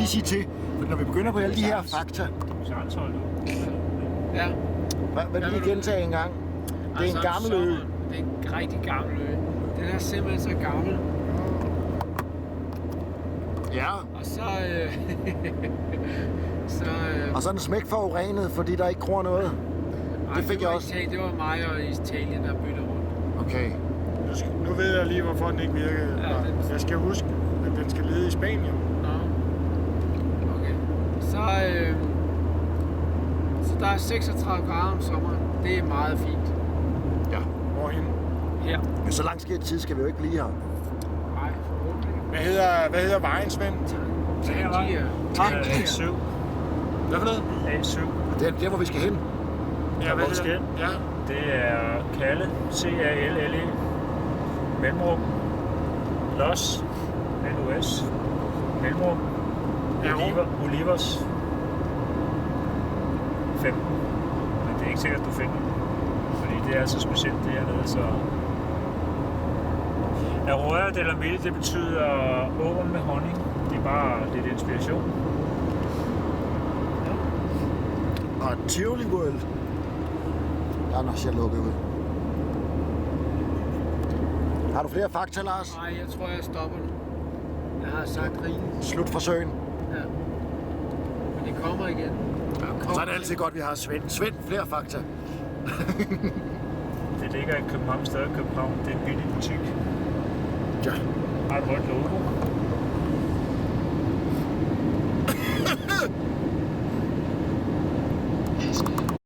lige sige til, for når vi begynder på alle de her fakta, Ja. hvad vil lige gentage en gang? Det er en gammel ø. Det er en rigtig gammel ø. Den er simpelthen så gammel. Ja. Og så... Og så er den smæk forurenet, fordi der ikke gror noget. Det fik jeg også. Det var mig og Italien, der byttede rundt. Okay. Nu ved jeg lige, hvorfor den ikke virkede. Ja, Jeg skal huske, at den skal lede i Spanien. Nå. Okay. Så der er 36 grader om sommeren. Det er meget fint. Ja. Hvorhen? Her. Men så lang tid skal vi jo ikke blive her. Nej, forhåbentlig. Hvad hedder vejen, Svend? Tangier. A7. Hvad for noget? A7. Det er der, hvor vi skal hen. Ja, hvor vi skal hen? Ja. Det er Calle. C-A-L-L-E. Mellemrum. Los. L-O-S. Mellemrum. Olivers. 15. Men det er ikke sikkert, at du finder den. Fordi det er så specielt det hernede, så... Aurora de la Mille, det betyder åen med honning. Det er bare lidt inspiration. Og Tivoli World. Der er nok ser lukket ud. Har du flere fakta, Lars? Nej, jeg tror, jeg stopper nu. Jeg har sagt rigeligt. Slut forsøgen. Ja. Men det kommer igen. Så er det altid godt, vi har Svend. Svend, flere fakta. Det ligger i København, stadig København. Det er en billig butik. Ja. Har et rødt logo.